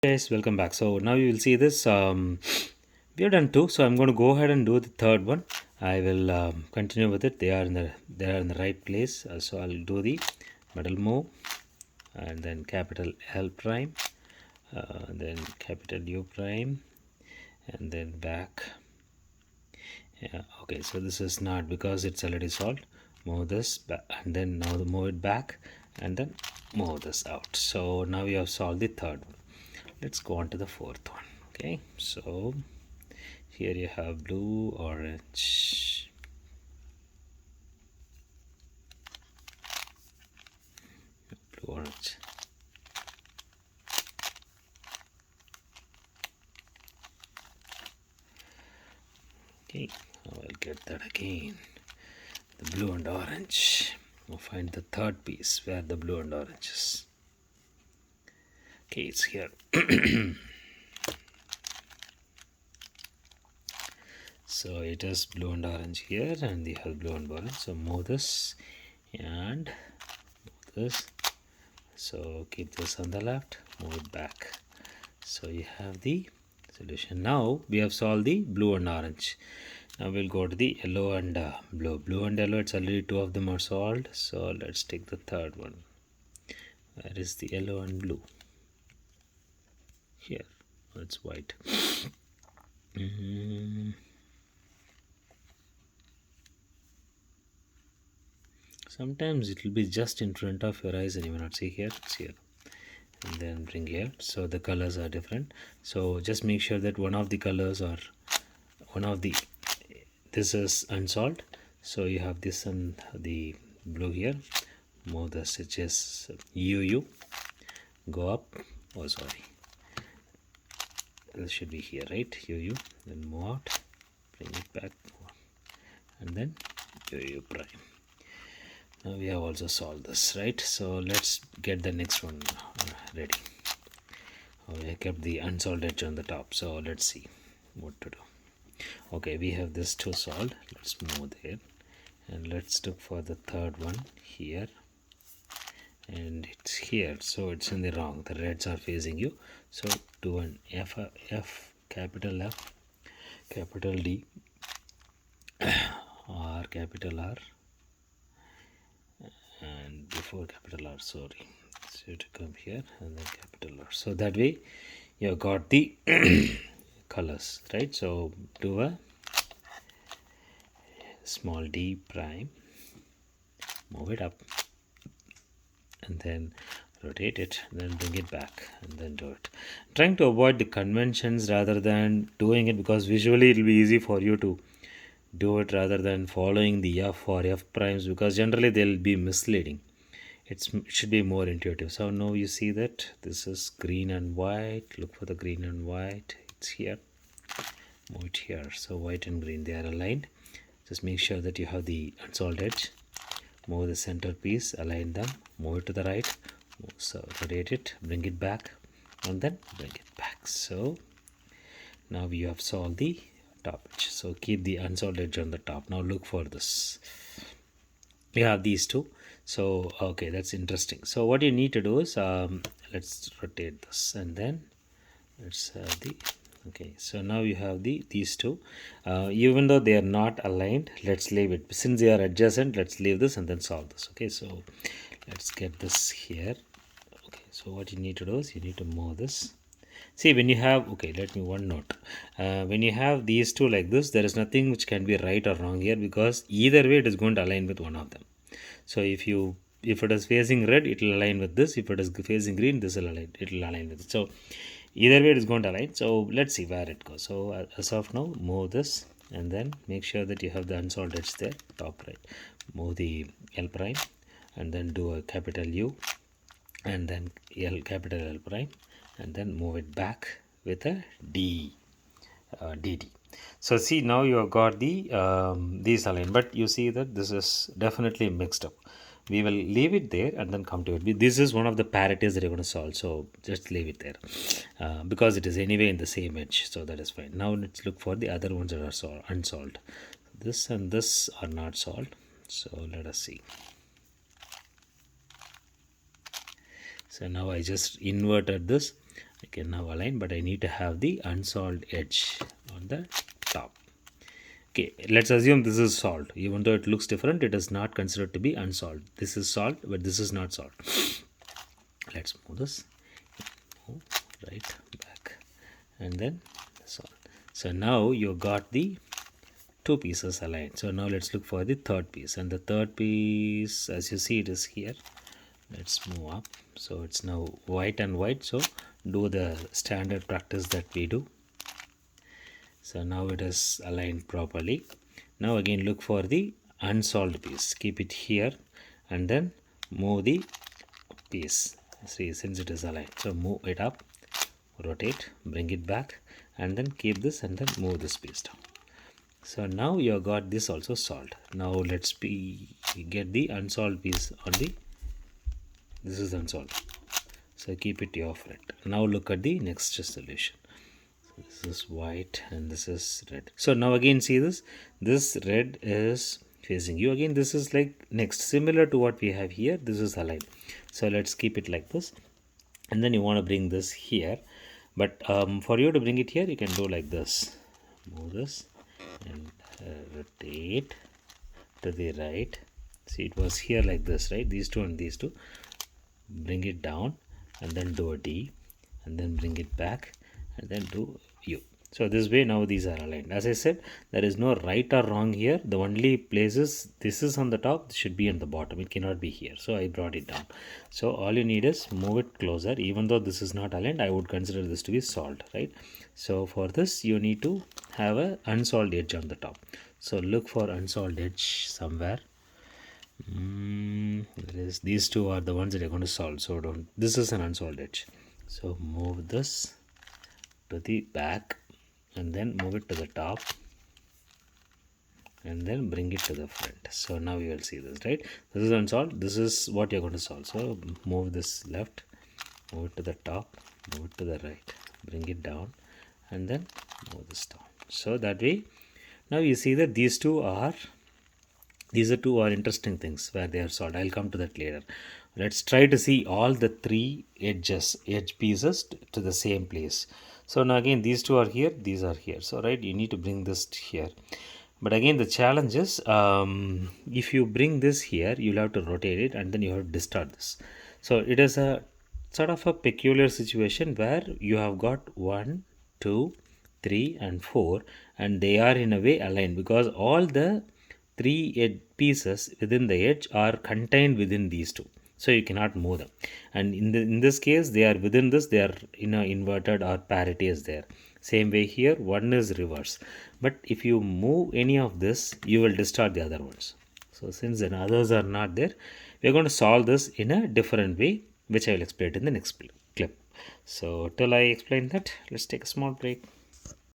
Guys, welcome back. So now you will see this. We have done two, so I'm going to go ahead and do the third one. I will continue with it. They are in the right place. So I'll do the middle move, and then capital L prime, then capital U prime, and then back. Yeah, okay. So this is not because it's already solved. Move this back, and then now move it back, and then move this out. So now we have solved the third one. Let's go on to the fourth one. Okay, so here you have blue, orange, blue, orange. Okay, I'll get that again. The blue and orange. We'll find the third piece where the blue and orange is. Okay, it's here. So it is blue and orange here, and you have blue and orange. So move this and move this. So keep this on the left, move it back. So you have the solution. Now we have solved the blue and orange. Now we'll go to the yellow and blue. Blue and yellow, it's already two of them are solved. So let's take the third one. Where is the yellow and blue? Here, it's white. Sometimes it will be just in front of your eyes and you will not see. Here, it's here, and then bring here. So the colors are different. So just make sure that one of the colors are this is unsolved. So you have this and the blue here. Move the switches UU, go up. Oh, sorry, this should be here, right? UU, then move out, bring it back, and then UU prime. Now we have also solved this, right? So let's get the next one ready. I kept the unsolved edge on the top, so let's see what to do. Okay, we have this two solved. Let's move there, and let's look for the third one here, and it's here. So it's in the wrong. The reds are facing you. So do an F, capital F, capital D, or capital R, and before capital R, sorry, so to come here and then capital R. So that way you have got the colors, right? So do a small d prime, move it up, and then rotate it, then bring it back, and then do it. Trying to avoid the conventions rather than doing it, because visually it will be easy for you to do it rather than following the F or F primes, because generally they'll be misleading. It should be more intuitive. So now you see that this is green and white. Look for the green and white. It's here. Move it here. So white and green, they are aligned. Just make sure that you have the unsolved edge. Move the center piece, align them, move it to the right. So rotate it, bring it back, and then bring it back. So now you have solved the top edge. So keep the unsolved edge on the top. Now look for this. We have these two. So okay, that's interesting. So what you need to do is let's rotate this, and then let's have the okay. So now you have these two. Even though they are not aligned, let's leave it. Since they are adjacent, let's leave this and then solve this. Okay, so let's get this here. Okay, so what you need to do is you need to move this. See, when you have, okay, let me one note. When you have these two like this, there is nothing which can be right or wrong here, because either way it is going to align with one of them. So if it is facing red, it will align with this. If it is facing green, this will align. It will align with it. So either way it is going to align. So let's see where it goes. So as of now, move this, and then make sure that you have the unsolved edge there, top right. Move the L prime, and then do a capital U, and then capital L prime, and then move it back with a D, DD. So see, now you have got the these aligned, but you see that this is definitely mixed up. We will leave it there and then come to it. This is one of the parities that you're going to solve, so just leave it there because it is anyway in the same edge, so that is fine. Now let's look for the other ones that are unsolved. This and this are not solved, so let us see. So now I just inverted this I can now align, but I need to have the unsolved edge on the top. Okay, let's assume this is solved. Even though it looks different, it is not considered to be unsolved. This is solved, but this is not solved. Let's move this. Move right back, and then solve. So now you got the two pieces aligned. So now let's look for the third piece, and the third piece, as you see, it is here. Let's move up. So it's now white and white. So do the standard practice that we do. So now it is aligned properly. Now again look for the unsolved piece. Keep it here and then move the piece. See, since it is aligned. So move it up, rotate, bring it back, and then keep this and then move this piece down. So now you have got this also solved. Now let's get the unsolved piece on the, this is unsolved. So keep it your friend. Now look at the next solution. So this is white and this is red. So now again see this red is facing you. Again this is like next, similar to what we have here. This is aligned. So let's keep it like this. And then you want to bring this here. But for you to bring it here, you can do like this. Move this and rotate to the right. See, it was here like this, right? These two and these two. Bring it down and then do a D and then bring it back and then do U. So this way now these are aligned. As I said, there is no right or wrong here. The only places this is on the top, this should be on the bottom. It cannot be here. So I brought it down. So all you need is move it closer. Even though this is not aligned, I would consider this to be solved, right? So for this, you need to have a unsolved edge on the top. So look for unsolved edge somewhere. These two are the ones that are going to solve. So don't, this is an unsolved edge. So move this to the back and then move it to the top and then bring it to the front. So now you will see this, right? This is unsolved. This is what you're going to solve. So move this left, move it to the top, move it to the right, bring it down and then move this down. So that way, now you see that these two are interesting things where they are solved. I'll come to that later. Let's try to see all the three edge pieces to the same place. So now again these two are here, these are here. So right, you need to bring this here. But again the challenge is if you bring this here, you'll have to rotate it and then you have to distort this. So it is a sort of a peculiar situation where you have got 1, 2, 3 and 4 and they are in a way aligned because all the three pieces within the edge are contained within these two, so you cannot move them. And in this case, they are within this, they are in a inverted or parity is there. Same way here, one is reverse. But if you move any of this, you will distort the other ones. So since the others are not there, we are going to solve this in a different way, which I will explain in the next clip. So till I explain that, let's take a small break.